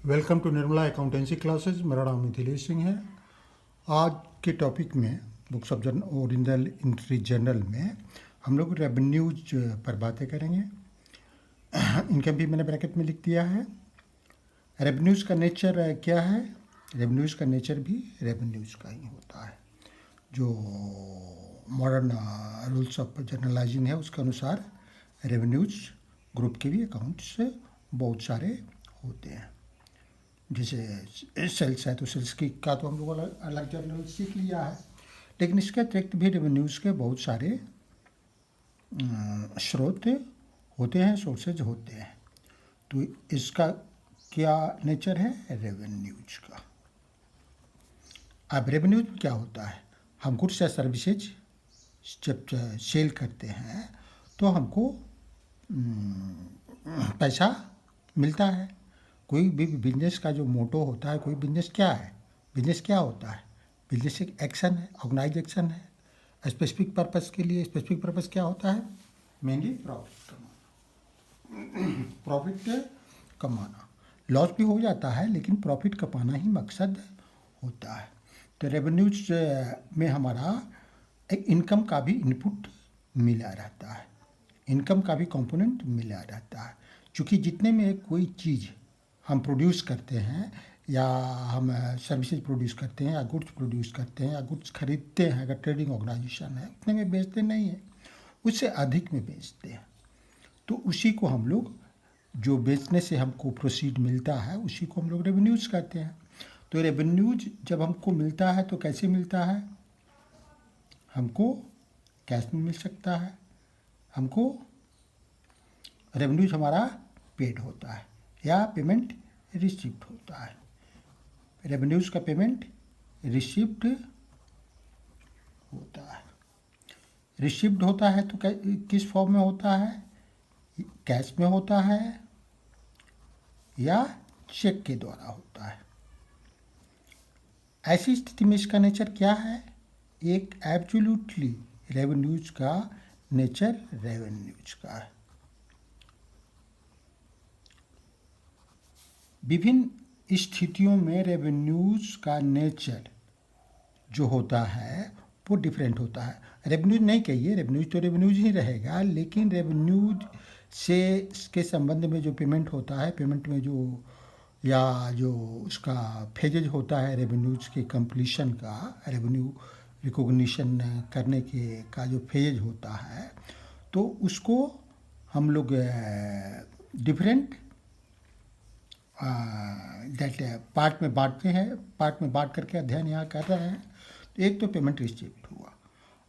Welcome to Nirmala accountancy classes. मेरा नाम मिथिलेश सिंह है। आज के टॉपिक में books of original entry journal में हम लोग रेवेन्यूज पर बातें करेंगे। इनका भी मैंने ब्रैकेट में लिख दिया है। रेवेन्यूज का नेचर क्या है? रेवेन्यूज का नेचर भी रेवेन्यूज का ही होता है। जो मॉडर्न रूल्स ऑफ जर्नलाइजिंग है उसके अनुसार रेवेन्यूज ग्रुप के भी अकाउंट्स बहुत सारे होते हैं। जैसे सेल्स है तो सेल्स की का तो हम लोग अलग अलग जर्नल सीख लिया है, लेकिन इसके अतिरिक्त भी रेवेन्यूज़ के बहुत सारे स्रोत होते हैं, सोर्सेज होते हैं। तो इसका क्या नेचर है रेवेन्यूज का? अब रेवेन्यूज क्या होता है? हम गुड्स या सर्विसेज जब सेल करते हैं तो हमको पैसा मिलता है। कोई भी बिजनेस का जो मोटो होता है, कोई बिजनेस क्या है? बिजनेस क्या होता है? बिजनेस एक एक्शन है, ऑर्गेनाइज एक्शन है स्पेसिफिक पर्पस के लिए। स्पेसिफिक पर्पस क्या होता है? मेनली प्रॉफिट कमाना। प्रॉफिट कमाना, लॉस भी हो जाता है लेकिन प्रॉफिट कमाना ही मकसद होता है। तो रेवेन्यूज में हमारा एक इनकम का भी इनपुट मिला रहता है, इनकम का भी कंपोनेंट मिला रहता है। क्योंकि जितने में कोई चीज़ हम प्रोड्यूस करते हैं या हम सर्विसेज प्रोड्यूस करते हैं या गुड्स प्रोड्यूस करते हैं या गुड्स खरीदते हैं, अगर ट्रेडिंग ऑर्गेनाइजेशन है उतने में बेचते नहीं हैं, उससे अधिक में बेचते हैं। तो उसी को हम लोग, जो बेचने से हमको प्रोसीड मिलता है उसी को हम लोग रेवेन्यूज़ कहते हैं। तो रेवेन्यूज जब हमको मिलता है तो कैसे मिलता है? हमको कैश में मिल सकता है, हमको रेवेन्यूज हमारा पेड होता है या पेमेंट रिसिप्ट होता है। रेवेन्यूज का पेमेंट रिसिप्ट होता है। रिसिप्ट होता है तो किस फॉर्म में होता है? कैश में होता है या चेक के द्वारा होता है। ऐसी स्थिति में इसका नेचर क्या है? एक एब्सोल्युटली रेवेन्यूज का नेचर रेवेन्यूज का है। विभिन्न स्थितियों में रेवेन्यूज का नेचर जो होता है वो डिफरेंट होता है। रेवेन्यूज नहीं कहिए, रेवेन्यूज तो रेवेन्यूज ही रहेगा, लेकिन रेवेन्यूज से के संबंध में जो पेमेंट होता है, पेमेंट में जो या जो उसका फेजेज होता है रेवेन्यूज के कंप्लीशन का, रेवेन्यू रिकॉग्निशन करने के का जो फेज होता है, तो उसको हम लोग डिफरेंट दैट पार्ट में बांटते हैं। पार्ट में बांट करके अध्ययन यहाँ कर रहे हैं। तो एक तो पेमेंट रिसिप्ट हुआ,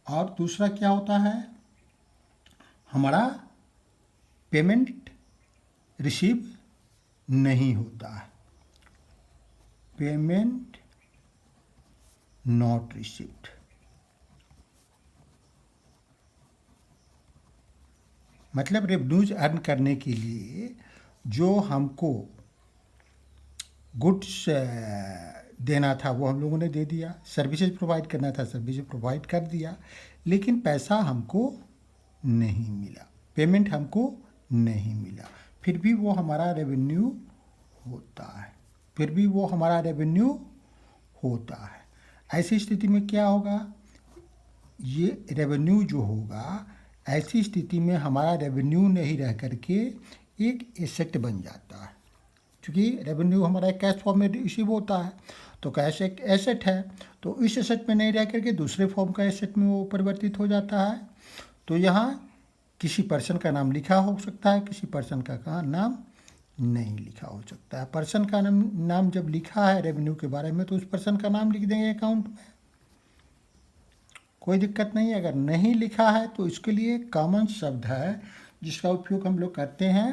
और दूसरा क्या होता है? हमारा पेमेंट रिसीव नहीं होता है, पेमेंट नॉट रिसीव्ड। मतलब रेवेन्यूज अर्न करने के लिए जो हमको गुड्स देना था वो हम लोगों ने दे दिया, सर्विसेज प्रोवाइड करना था सर्विसेज प्रोवाइड कर दिया, लेकिन पैसा हमको नहीं मिला, पेमेंट हमको नहीं मिला, फिर भी वो हमारा रेवेन्यू होता है, फिर भी वो हमारा रेवेन्यू होता है। ऐसी स्थिति में क्या होगा? ये रेवेन्यू जो होगा, ऐसी स्थिति में हमारा रेवेन्यू नहीं रह करके एक एसेट बन जाता है। क्योंकि रेवेन्यू हमारा कैश फॉर्म में रिसीव होता है, तो कैश एक एसेट है, तो इस एसेट में नहीं रह करके दूसरे फॉर्म का एसेट में वो परिवर्तित हो जाता है। तो यहाँ किसी पर्सन का नाम लिखा हो सकता है, किसी पर्सन का नाम नहीं लिखा हो सकता है। पर्सन का नाम जब लिखा है रेवेन्यू के बारे में तो उस पर्सन का नाम लिख देंगे अकाउंट में, कोई दिक्कत नहीं है। अगर नहीं लिखा है तो इसके लिए एक कॉमन शब्द है जिसका उपयोग हम लोग करते हैं,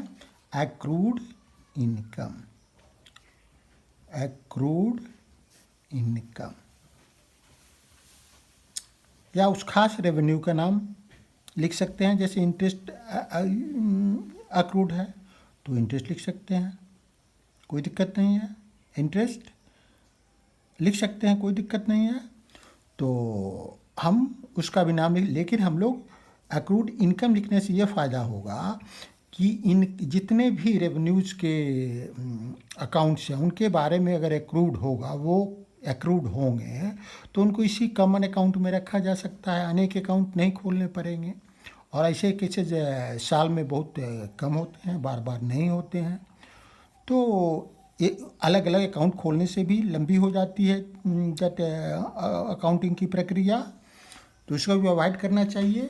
एक्रूड इनकम। एक्रूड इनकम, या उस खास रेवेन्यू का नाम लिख सकते हैं। जैसे इंटरेस्ट एक्रूड है तो इंटरेस्ट लिख सकते हैं, कोई दिक्कत नहीं है। इंटरेस्ट लिख सकते हैं, कोई दिक्कत नहीं है। तो हम उसका भी नाम लिख, लेकिन हम लोग एक्रूड इनकम लिखने से ये फ़ायदा होगा कि इन जितने भी रेवेन्यूज़ के अकाउंट्स हैं उनके बारे में अगर एक्रूड होगा, वो एक्रूड होंगे तो उनको इसी कॉमन अकाउंट में रखा जा सकता है, अनेक अकाउंट नहीं खोलने पड़ेंगे। और ऐसे केसेज साल में बहुत कम होते हैं, बार बार नहीं होते हैं। तो ये अलग अलग अकाउंट खोलने से भी लंबी हो जाती है दैट अकाउंटिंग की प्रक्रिया, तो इसको भी अवॉइड करना चाहिए।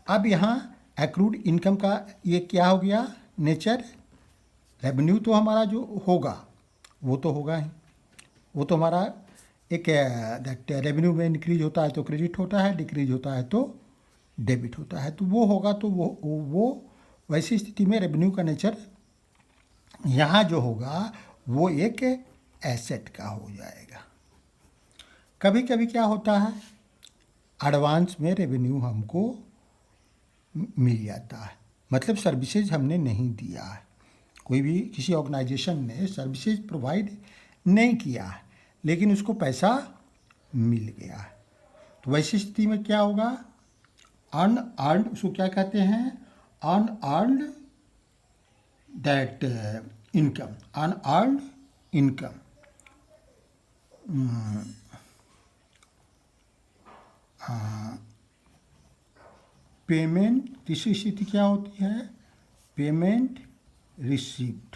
अब यहाँ एक्रूड इनकम का ये क्या हो गया नेचर, रेवेन्यू तो हमारा जो होगा वो तो होगा ही, वो तो हमारा एक दैट रेवेन्यू में इंक्रीज होता है तो क्रेडिट होता है, डिक्रीज होता है तो डेबिट होता है, तो वो होगा। तो वो वैसी स्थिति में रेवेन्यू का नेचर यहाँ जो होगा वो एक एसेट का हो जाएगा। कभी कभी क्या होता है, एडवांस में रेवेन्यू हमको मिल जाता है, मतलब सर्विसेज हमने नहीं दिया है, कोई भी किसी ऑर्गेनाइजेशन ने सर्विसेज प्रोवाइड नहीं किया है लेकिन उसको पैसा मिल गया है, तो वैसी स्थिति में क्या होगा, अनअर्न्ड, उसको क्या कहते हैं, unearned that income, unearned income. Payment, तीसरी स्थिति क्या होती है, पेमेंट रिसीव्ड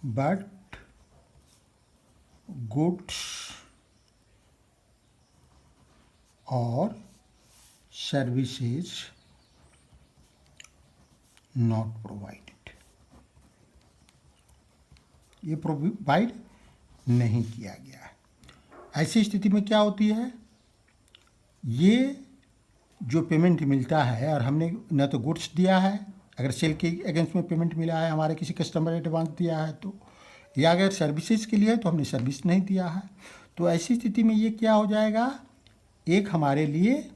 बट गुड्स और सर्विसेज नॉट प्रोवाइडेड, ये प्रोवाइड नहीं किया गया है। ऐसी स्थिति में क्या होती है, ये जो पेमेंट मिलता है और हमने न तो गुड्स दिया है, अगर सेल के अगेंस्ट में पेमेंट मिला है, हमारे किसी कस्टमर ने एडवांस दिया है तो, या अगर सर्विसेज के लिए है तो हमने सर्विस नहीं दिया है, तो ऐसी स्थिति में ये क्या हो जाएगा, एक हमारे लिए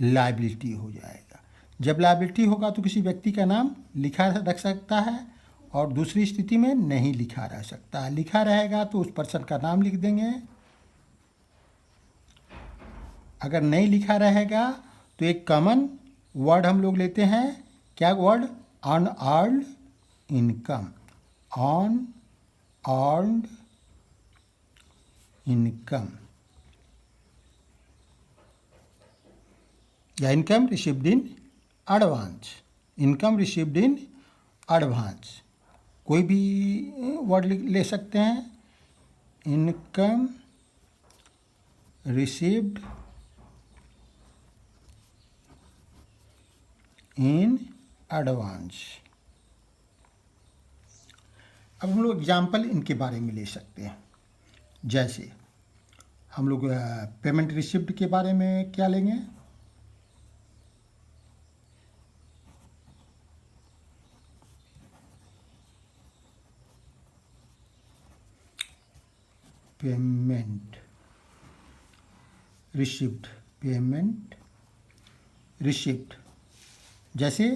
लायबिलिटी हो जाएगा। जब लायबिलिटी होगा तो किसी व्यक्ति का नाम लिखा रख सकता है और दूसरी स्थिति में नहीं लिखा रह सकता है। लिखा रहेगा तो उस पर्सन का नाम लिख देंगे, अगर नहीं लिखा रहेगा तो एक कॉमन वर्ड हम लोग लेते हैं, क्या word, unearned income, unearned income या income received in advance, income received in advance, कोई भी वर्ड ले सकते हैं, इनकम रिसीव्ड इन एडवांस। अब हम लोग एग्जाम्पल इनके बारे में ले सकते हैं, जैसे हम लोग पेमेंट रिसिप्ट के बारे में क्या लेंगे, पेमेंट रिसिप्ट, पेमेंट रिसिप्ट, जैसे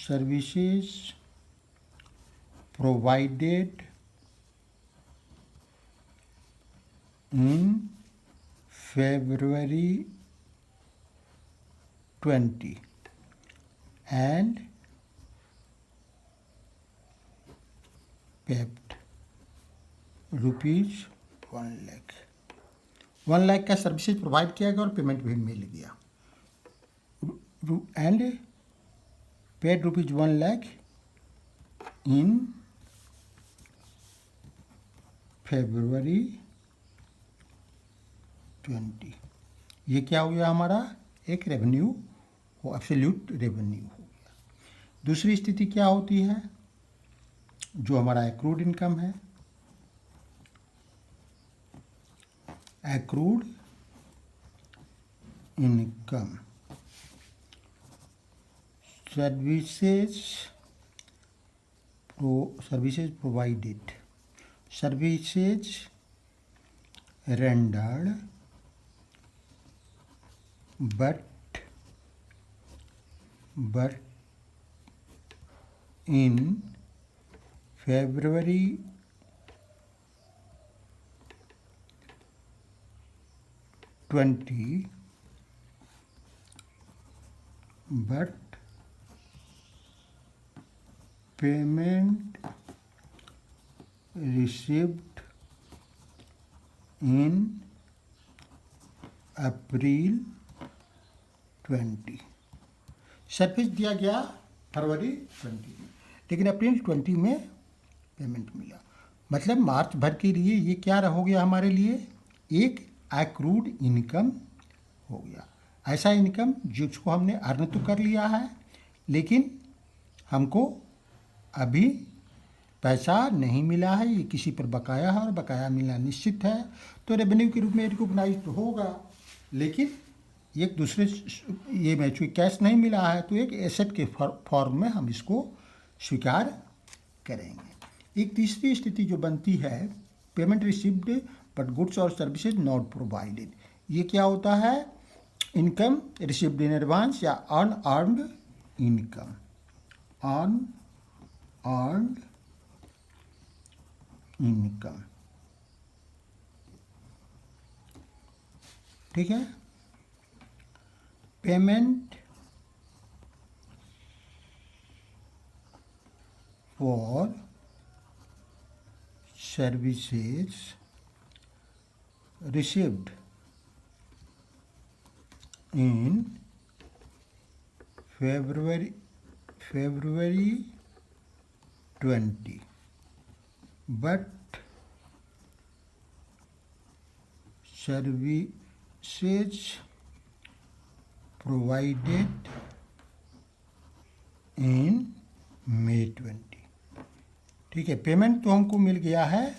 services provided in February 20 and paid rupees 1 lakh, 1 lakh का सर्विसेज प्रोवाइड किया गया और पेमेंट भी मिल गया, and paid rupees 1 lakh in February 20। ये क्या हो गया, हमारा एक रेवेन्यू वो एब्सोल्यूट रेवेन्यू हो गया। दूसरी स्थिति क्या होती है, जो हमारा एक्रूड इनकम है, accrued income, services provided, services rendered but in February 20, but payment received in April 20। Service दिया गया फरवरी 20 में, लेकिन अप्रैल 20 में पेमेंट मिला। मतलब मार्च भर के लिए ये क्या हो गया हमारे लिए, एक एक्रूड इनकम हो गया। ऐसा इनकम जिसको हमने अर्न तो कर लिया है, लेकिन हमको अभी पैसा नहीं मिला है, ये किसी पर बकाया है और बकाया मिलना निश्चित है, तो रेवेन्यू के रूप में रिकॉग्नाइज तो होगा, लेकिन एक दूसरे ये में चूँकि कैश नहीं मिला है तो एक एसेट के फॉर्म में हम इसको स्वीकार करेंगे। एक तीसरी स्थिति जो बनती है, पेमेंट रिसीव्ड बट गुड्स और सर्विसेज नॉट प्रोवाइडेड। ये क्या होता है, इनकम रिसीव्ड इन एडवांस या अनअर्न्ड इनकम, अनअर्न्ड इनकम, ठीक है। Payment for services received in February 20, but services provided in May 20। ठीक है, पेमेंट तो हमको मिल गया है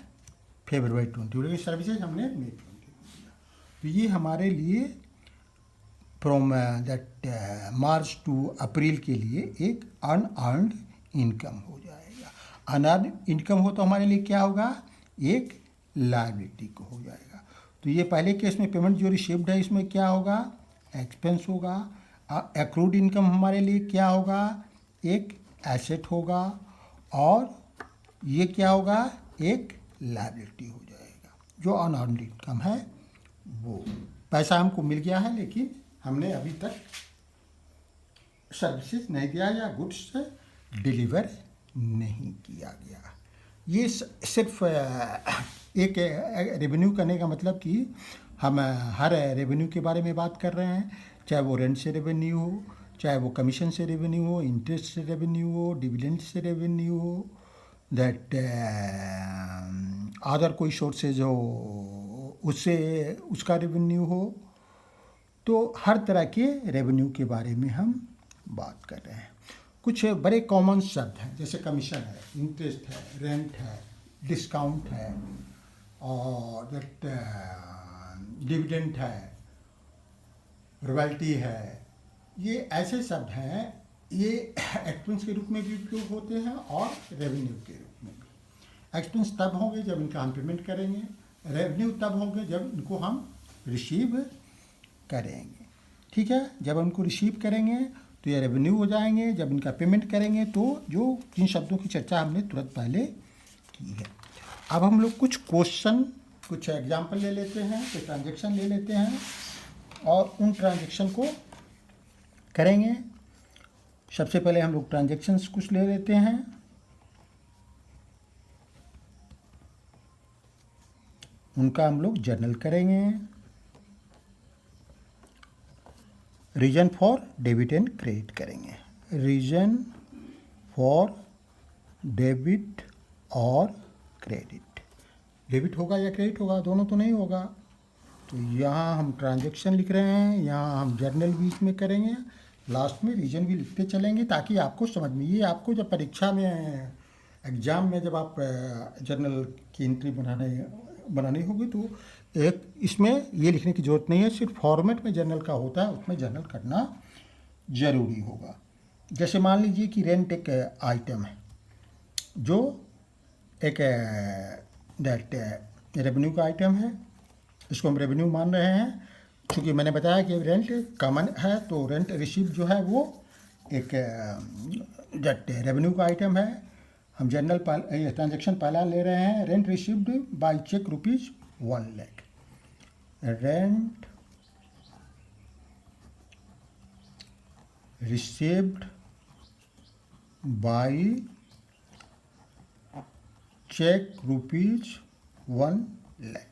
फरवरी 20, लेकिन सर्विसेज हमने May 20 दिया। तो ये हमारे लिए फ्रॉम दैट मार्च टू अप्रैल के लिए एक अनअर्न्ड इनकम हो जाएगा। अनअर्न्ड इनकम हो तो हमारे लिए क्या होगा, एक लायबिलिटी को हो जाएगा। तो ये पहले केस में पेमेंट जो रिसीव्ड है इसमें क्या होगा, एक्सपेंस होगा। एक्रूड इनकम हमारे लिए क्या होगा, एक एसेट होगा, और ये क्या होगा, एक लायबिलिटी हो जाएगा। जो अनअर्न्ड इनकम है वो पैसा हमको मिल गया है, लेकिन हमने अभी तक सर्विसेज नहीं दिया या गुड्स डिलीवर नहीं किया गया। ये सिर्फ एक रेवेन्यू करने का मतलब कि हम हर रेवेन्यू के बारे में बात कर रहे हैं, चाहे वो रेंट से रेवेन्यू हो, चाहे वो कमीशन से रेवेन्यू हो, इंटरेस्ट से रेवेन्यू हो, डिविडेंड से रेवेन्यू हो, दैट अदर कोई सोर्सेज हो उससे उसका रेवेन्यू हो। तो हर तरह के रेवेन्यू के बारे में हम बात कर रहे हैं। कुछ बड़े कॉमन शब्द हैं, जैसे कमीशन है, इंटरेस्ट है, रेंट है, डिस्काउंट है, और दैट डिविडेंड है, रॉयल्टी है। ये ऐसे शब्द हैं, ये एक्सपेंस के रूप में भी उपयोग होते हैं और रेवेन्यू के रूप में भी। एक्सपेंस तब होंगे जब इनका हम पेमेंट करेंगे, रेवेन्यू तब होंगे जब इनको हम रिसीव करेंगे। ठीक है, जब उनको रिसीव करेंगे तो ये रेवेन्यू हो जाएंगे, जब इनका पेमेंट करेंगे तो जो जिन शब्दों की चर्चा हमने तुरंत पहले की है। अब हम लोग कुछ क्वेश्चन, कुछ एग्जाम्पल ले लेते हैं, कुछ ट्रांजेक्शन ले लेते हैं और उन ट्रांजेक्शन को करेंगे। सबसे पहले हम लोग ट्रांजेक्शन्स कुछ ले लेते हैं। उनका हम लोग जर्नल करेंगे। Reason for debit and credit करेंगे। रीजन फॉर डेबिट और क्रेडिट, डेबिट होगा या क्रेडिट होगा, दोनों तो नहीं होगा। तो यहाँ हम ट्रांजैक्शन लिख रहे हैं, यहाँ हम जर्नल बीच में करेंगे, लास्ट में रीजन भी लिखते चलेंगे ताकि आपको समझ में, ये आपको जब परीक्षा में एग्ज़ाम में जब आप जर्नल की एंट्री बनानी होगी तो एक इसमें ये लिखने की ज़रूरत नहीं है, सिर्फ फॉर्मेट में जर्नल का होता है, उसमें जर्नल करना ज़रूरी होगा। जैसे मान लीजिए कि रेंट एक आइटम है जो एक दैट रेवेन्यू का आइटम है, इसको हम रेवेन्यू मान रहे हैं। चूँकि मैंने बताया कि रेंट कॉमन है तो रेंट रिसीव जो है वो एक दैट रेवेन्यू का आइटम है। हम जनरल ट्रांजेक्शन पहला ले रहे हैं, rent received by cheque ₹1 lakh. Rent received by cheque ₹1,00,000।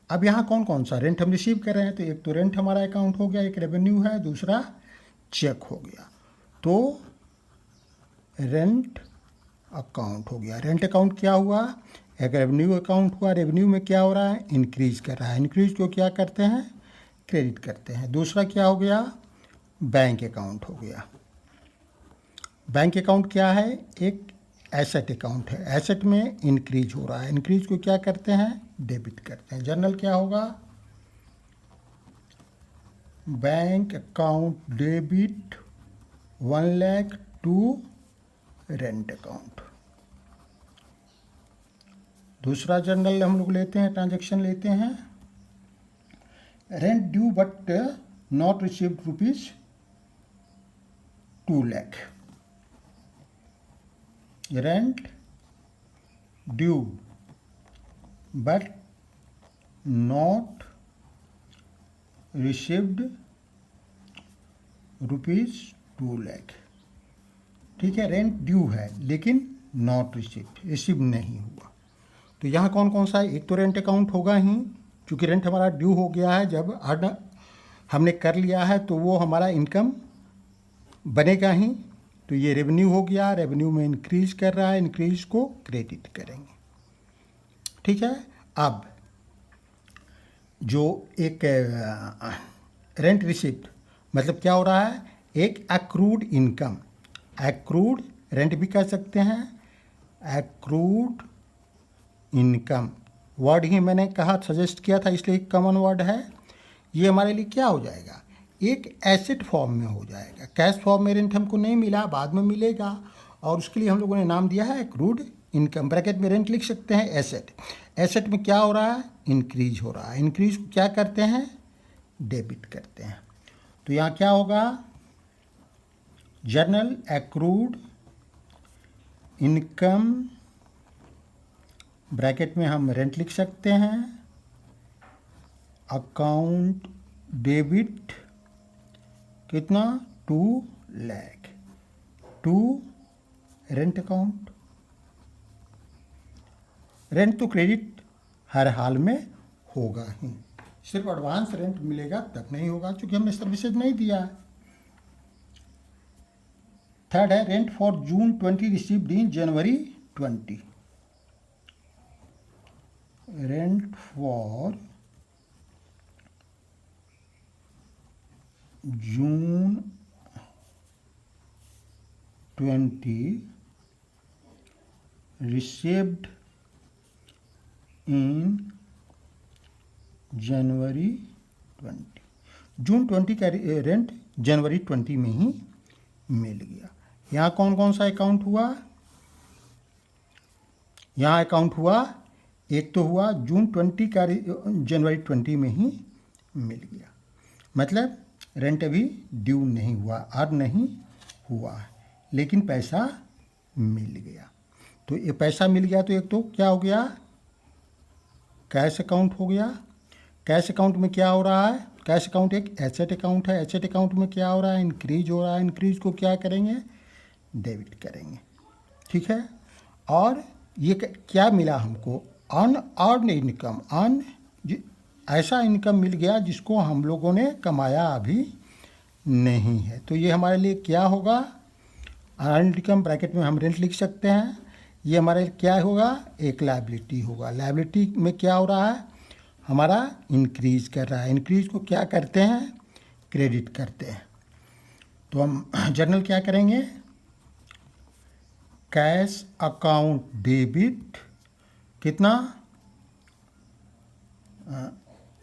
अब यहाँ कौन कौन सा रेंट हम रिसीव कर रहे हैं, तो एक तो रेंट हमारा अकाउंट हो गया, एक रेवेन्यू है, दूसरा चेक हो गया। तो रेंट अकाउंट हो गया। रेंट अकाउंट क्या हुआ, एक रेवेन्यू अकाउंट हुआ। रेवेन्यू में क्या हो रहा है, इंक्रीज कर रहा है। इंक्रीज को क्या करते हैं, क्रेडिट करते हैं। दूसरा क्या हो गया, बैंक अकाउंट हो गया। बैंक अकाउंट क्या है, एक एसेट अकाउंट है। एसेट में इंक्रीज हो रहा है, इंक्रीज को क्या करते हैं, डेबिट करते हैं। जर्नल क्या होगा, bank account debit 1,00,000 to rent account. दूसरा जर्नल हम लोग लेते हैं, ट्रांजैक्शन लेते हैं, rent due but not received ₹2,00,000। Rent due but not received ₹2,00,000। ठीक है, रेंट ड्यू है लेकिन नॉट रिसीव नहीं हुआ। तो यहाँ कौन कौन सा है, एक तो रेंट अकाउंट होगा ही, क्योंकि रेंट हमारा ड्यू हो गया है, जब अर्न हमने कर लिया है तो वो हमारा इनकम बनेगा ही। तो ये रेवेन्यू हो गया, रेवेन्यू में इंक्रीज कर रहा है, इंक्रीज को क्रेडिट करेंगे। ठीक है, अब जो एक रेंट रिसिप्ट मतलब क्या हो रहा है, एक एक्रूड इनकम। एक्रूड रेंट भी कह सकते हैं, एक्रूड इनकम वर्ड ही मैंने कहा, सजेस्ट किया था, इसलिए कॉमन वर्ड है। ये हमारे लिए क्या हो जाएगा, एक एसेट फॉर्म में हो जाएगा। कैश फॉर्म में रेंट हमको नहीं मिला, बाद में मिलेगा, और उसके लिए हम लोगों ने नाम दिया है एक्रूड इनकम। ब्रैकेट में रेंट लिख सकते हैं एसेट। एसेट में क्या हो रहा है, इंक्रीज हो रहा है। इंक्रीज को क्या करते हैं, डेबिट करते हैं। तो यहाँ क्या होगा, जर्नल एक्रूड इनकम, ब्रैकेट में हम रेंट लिख सकते हैं, अकाउंट डेबिट कितना, 2,00,000 टू रेंट अकाउंट। रेंट तो क्रेडिट हर हाल में होगा ही, सिर्फ एडवांस रेंट मिलेगा तब नहीं होगा, क्योंकि हमने सर्विसेज नहीं दिया है। थर्ड है rent for June 20 received in January 20। Rent for June 20 received in जनवरी 20। जून 20 का रेंट जनवरी 20 में ही मिल गया। यहाँ कौन कौन सा अकाउंट हुआ, यहाँ अकाउंट हुआ, एक तो हुआ जून 20 का जनवरी 20 में ही मिल गया, मतलब रेंट अभी ड्यू नहीं हुआ, अर्न नहीं हुआ है, लेकिन पैसा मिल गया। तो ये पैसा मिल गया तो एक तो क्या हो गया, कैश अकाउंट हो गया। कैश अकाउंट में क्या हो रहा है, कैश अकाउंट एक एसेट अकाउंट है। एसेट अकाउंट में क्या हो रहा है, इंक्रीज हो रहा है। इंक्रीज को क्या करेंगे, डेबिट करेंगे। ठीक है, और ये क्या मिला हमको, अनअर्न्ड इनकम। ऐसा इनकम मिल गया जिसको हम लोगों ने कमाया अभी नहीं है। तो ये हमारे लिए क्या होगा, अर्न्ड इनकम, ब्रैकेट में हम रेंट लिख सकते हैं। ये हमारे लिए क्या होगा, एक लायबिलिटी होगा। लायबिलिटी में क्या हो रहा है, हमारा इंक्रीज कर रहा है। इंक्रीज को क्या करते हैं, क्रेडिट करते हैं। तो हम जर्नल क्या करेंगे, कैश अकाउंट डेबिट कितना,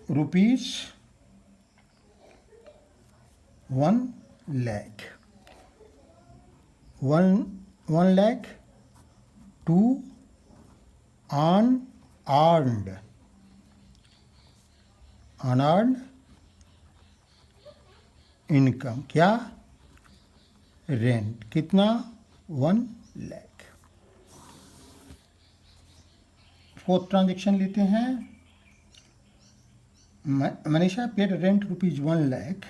₹1,00,000 1,00,000 टू अनअर्न्ड इनकम, क्या, रेंट कितना, 1,00,000। फोर्थ ट्रांजेक्शन लेते हैं, Manisha paid rent ₹1,00,000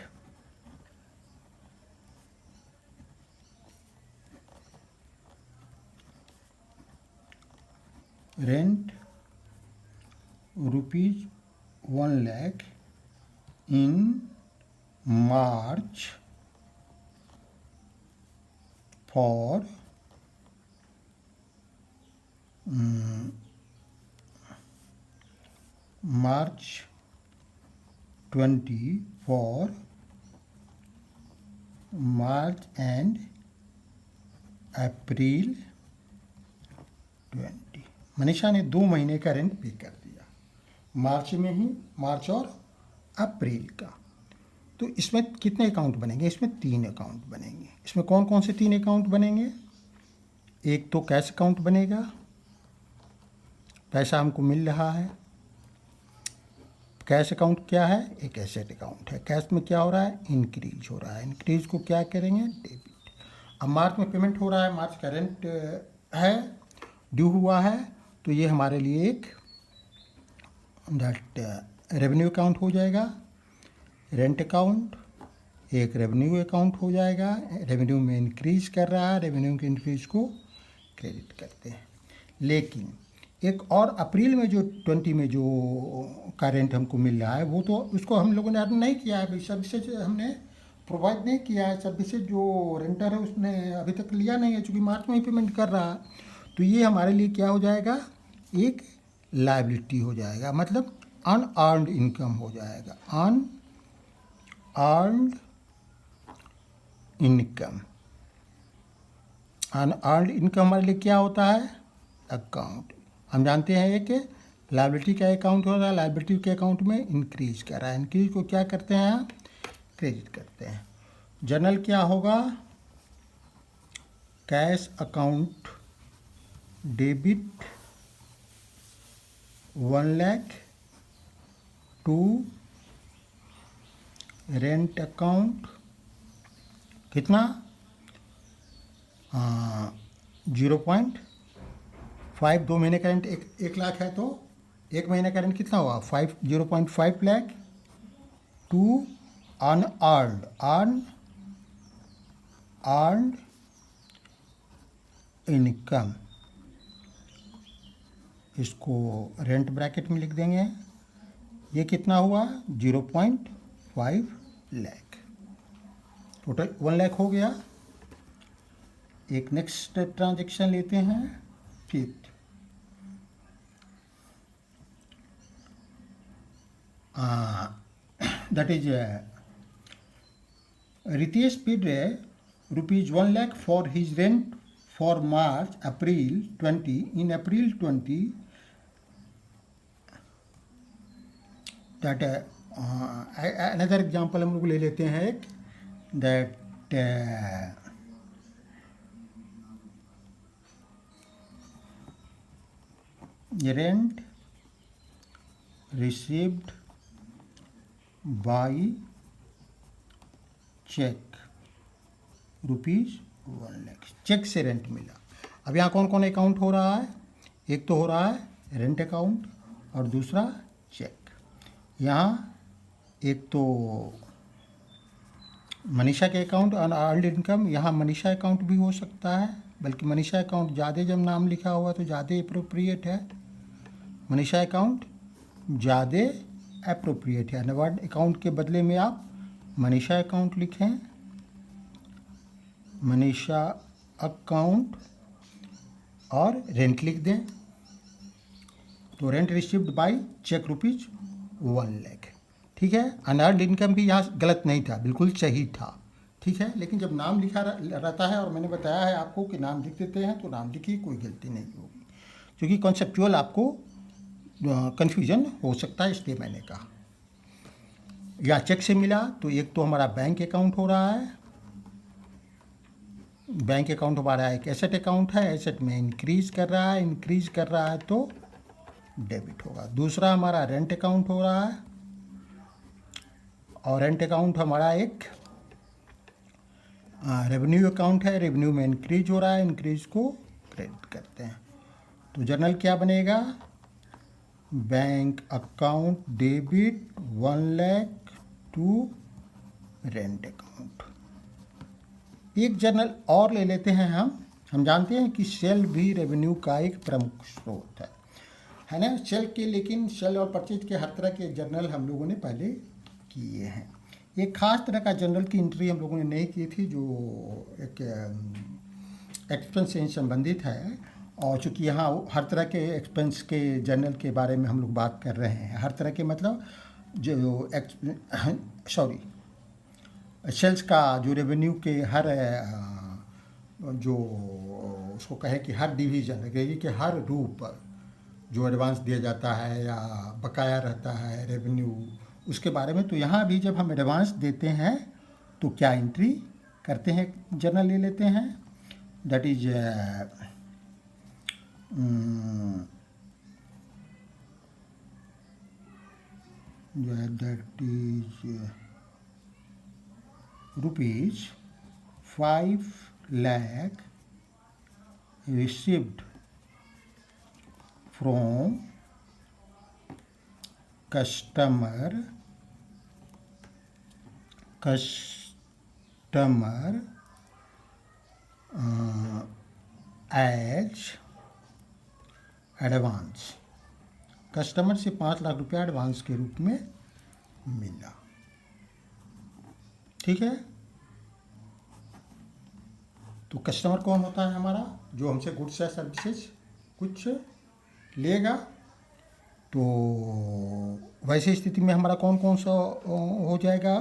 rent rupees 1 lakh in March for March 20 for March and April 20। Manisha ने 2 महीने का रेंट पे कर दिया मार्च में ही, मार्च और अप्रैल का। तो इसमें कितने अकाउंट बनेंगे? इसमें 3 अकाउंट बनेंगे। इसमें कौन कौन से 3 अकाउंट बनेंगे? एक तो कैश अकाउंट बनेगा, पैसा हमको मिल रहा है। कैश अकाउंट क्या है? एक एसेट अकाउंट है। कैश में क्या हो रहा है? इंक्रीज हो रहा है। इंक्रीज को क्या करेंगे? डेबिट। अब मार्च में पेमेंट हो रहा है, मार्च का रेंट है, ड्यू हुआ है, तो ये हमारे लिए एक रेवेन्यू अकाउंट हो जाएगा। रेंट अकाउंट एक रेवेन्यू अकाउंट हो जाएगा। रेवेन्यू में इंक्रीज कर रहा है, रेवेन्यू के इंक्रीज को क्रेडिट करते हैं। लेकिन एक और अप्रैल में जो 20 में जो का रेंट हमको मिल रहा है, वो तो उसको हम लोगों ने अर्न नहीं किया है, सर्विसेज हमने प्रोवाइड नहीं किया है। सर्विसेज जो रेंटर है उसने अभी तक लिया नहीं है, चूँकि मार्च में ही पेमेंट कर रहा है। तो ये हमारे लिए क्या हो जाएगा? एक लायबिलिटी हो जाएगा, मतलब अनअर्नड इनकम हो जाएगा। Unearned income. अनअर्नड इनकम हमारे लिए क्या होता है? अकाउंट। हम जानते हैं कि लायबिलिटी का अकाउंट होता है, लायबिलिटी के अकाउंट में इंक्रीज कर रहा है। इंक्रीज को क्या करते हैं? क्रेडिट करते हैं। जर्नल क्या होगा? Cash account debit 1 lakh to rent account कितना? 0.5। 2 महीने का रेंट 1 लाख है, तो 1 महीने का रेंट कितना हुआ? 0.5 लाख टू अनअर्नड इनकम। इसको रेंट ब्रैकेट में लिख देंगे। ये कितना हुआ? 0.5 लाख। टोटल 1 लाख हो गया। एक नेक्स्ट ट्रांजेक्शन लेते हैं, fifth. That is Ritesh paid rupees 1 lakh for his rent for March April 20। In April 20 that another example हम लोग ले लेते हैं एक, that rent received by cheque rupees 1 lakh. Cheque से रेंट मिला। अब यहाँ कौन कौन अकाउंट हो रहा है? एक तो हो रहा है रेंट अकाउंट और दूसरा चेक। यहाँ एक तो मनीषा के अकाउंट अनअर्नड इनकम, यहाँ मनीषा अकाउंट भी हो सकता है, बल्कि मनीषा अकाउंट ज़्यादा जब नाम लिखा हुआ तो ज़्यादा अप्रोप्रिएट है। मनीषा अकाउंट ज़्यादा अप्रोप्रिएट है। अनअर्नड अकाउंट के बदले में आप मनीषा अकाउंट लिखें, मनीषा अकाउंट और रेंट लिख दें। तो rent received by cheque rupees 1 lakh. ठीक है। अनअर्नड इनकम भी यहाँ गलत नहीं था, बिल्कुल सही था। ठीक है। लेकिन जब नाम लिखा रहता है, और मैंने बताया है आपको कि नाम लिख देते हैं, तो नाम लिखिए, कोई गलती नहीं होगी, क्योंकि कॉन्सेप्चुअल आपको कन्फ्यूजन हो सकता है, इसलिए मैंने कहा। या चेक से मिला तो एक तो हमारा बैंक अकाउंट हो रहा है। बैंक अकाउंट हमारा एक एसेट अकाउंट है, एसेट में इंक्रीज कर रहा है, इंक्रीज कर रहा है तो डेबिट होगा। दूसरा हमारा रेंट अकाउंट हो रहा है, और रेंट अकाउंट हमारा एक रेवेन्यू अकाउंट है, रेवेन्यू में इंक्रीज हो रहा है, इंक्रीज को क्रेडिट करते हैं। तो जर्नल क्या बनेगा? Bank account debit 1 lakh to rent account. एक जर्नल और ले लेते हैं हम जानते हैं कि सेल भी रेवेन्यू का एक प्रमुख स्रोत है। है ना सेल के, लेकिन सेल और परचेज के हर तरह के जर्नल हम लोगों ने पहले किए हैं। एक खास तरह का जर्नल की एंट्री हम लोगों ने नहीं की थी जो एक एक्सपेंस से संबंधित है, और चूँकि यहाँ हर तरह के एक्सपेंस के जर्नल के बारे में हम लोग बात कर रहे हैं, हर तरह के मतलब जो सेल्स का जो रेवेन्यू के हर जो उसको कहें कि हर डिवीज़न के हर रूप जो एडवांस दिया जाता है या बकाया रहता है रेवेन्यू, उसके बारे में। तो यहाँ भी जब हम एडवांस देते हैं तो क्या एंट्री करते हैं, जर्नल ले लेते हैं, that is rupees 5 lakh received from customer as advance. Customer से 5 लाख रुपया एडवांस के रूप में मिला, ठीक है। तो कस्टमर कौन होता है हमारा, जो हमसे गुड्स या सर्विसेज कुछ लेगा। तो वैसे स्थिति में हमारा कौन कौन सा हो जाएगा,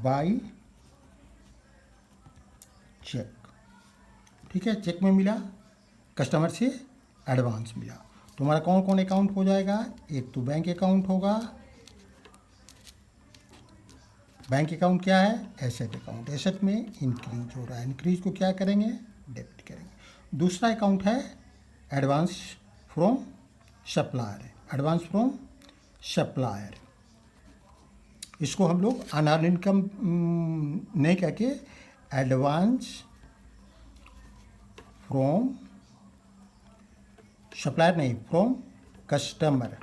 बाई चेक, ठीक है। चेक में मिला, कस्टमर से एडवांस मिला, तो हमारा कौन कौन अकाउंट हो जाएगा। एक तो बैंक अकाउंट होगा, बैंक अकाउंट क्या है, एसेट अकाउंट। एसेट में इंक्रीज हो रहा है, इंक्रीज को क्या करेंगे, डेबिट करेंगे। दूसरा अकाउंट है advance from supplier, advance from supplier. इसको हम लोग अनअर्न इनकम नहीं कह के एडवांस फ्रॉम सप्लायर नहीं, फ्रॉम कस्टमर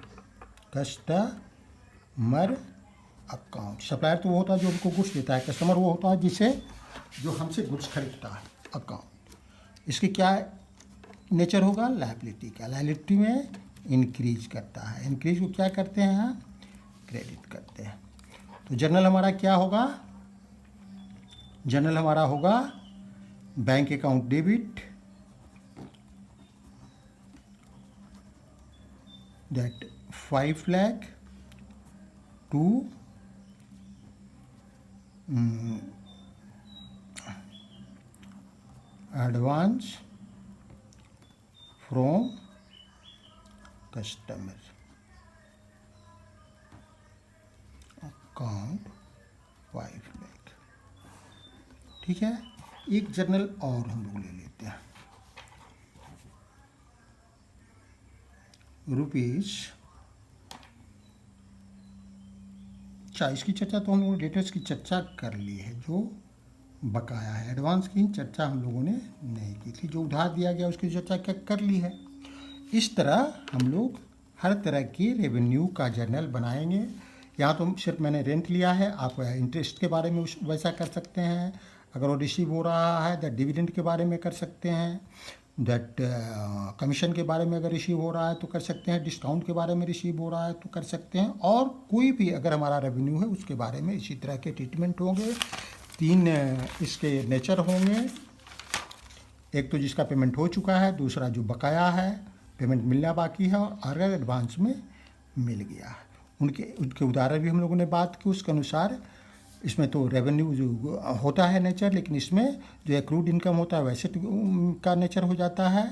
अकाउंट। सप्लायर तो वो होता है जो हमको गुड्स देता है, कस्टमर वो होता है जिसे जो हमसे गुड्स खरीदता है, अकाउंट। इसकी क्या नेचर होगा, लायबिलिटी का। लायबिलिटी में इंक्रीज करता है, इंक्रीज को क्या करते हैं, क्रेडिट करते हैं। तो जर्नल हमारा क्या होगा, जर्नल हमारा होगा bank account debit, that 5 lakh to advance from customer account 5 lakh, ठीक है। एक जर्नल और हम लोग ले लेते हैं, रुपीज़। अच्छा, इसकी चर्चा तो हम लोगों ने डेटर्स की चर्चा कर ली है, जो बकाया है। एडवांस की चर्चा हम लोगों ने नहीं की थी, जो उधार दिया गया उसकी चर्चा क्या कर ली है। इस तरह हम लोग हर तरह की रेवेन्यू का जर्नल बनाएंगे। यहाँ तो सिर्फ मैंने रेंट लिया है, आप इंटरेस्ट के बारे में वैसा कर सकते हैं। अगर वो रिसीव हो रहा है दैट डिविडेंड के बारे में कर सकते हैं, दैट कमीशन के बारे में अगर रिसीव हो रहा है तो कर सकते हैं, डिस्काउंट के बारे में रिसीव हो रहा है तो कर सकते हैं, और कोई भी अगर हमारा रेवेन्यू है उसके बारे में इसी तरह के ट्रीटमेंट होंगे। 3 इसके नेचर होंगे, एक तो जिसका पेमेंट हो चुका है, दूसरा जो बकाया है, पेमेंट मिलना बाकी है, और अगर एडवांस में मिल गया है। उनके उदाहरण भी हम लोगों ने बात की, उसके अनुसार इसमें तो रेवेन्यू जो होता है नेचर, लेकिन इसमें जो एक्रूड इनकम होता है वैसे का नेचर हो जाता है।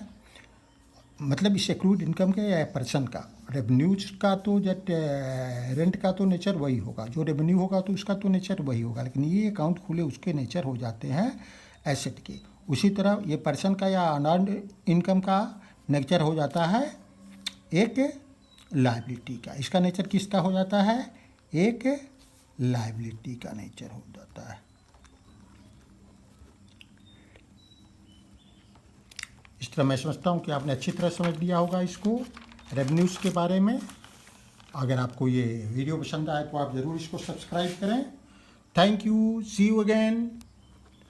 मतलब इस एक्रूड इनकम के या पर्सन का, रेवेन्यूज का तो जब रेंट का तो नेचर वही होगा, जो रेवेन्यू होगा तो उसका तो नेचर वही होगा, लेकिन ये अकाउंट खुले उसके नेचर हो जाते हैं एसेट के। उसी तरह ये पर्सन का या अनअर्न्ड इनकम का नेचर हो जाता है एक लायबिलिटी का। इसका नेचर किसका हो जाता है, एक लायबिलिटी का नेचर हो जाता है। इस तरह मैं समझता हूँ कि आपने अच्छी तरह समझ लिया होगा इसको, रेवेन्यूज़ के बारे में। अगर आपको ये वीडियो पसंद आए तो आप ज़रूर इसको सब्सक्राइब करें। Thank you, see you again.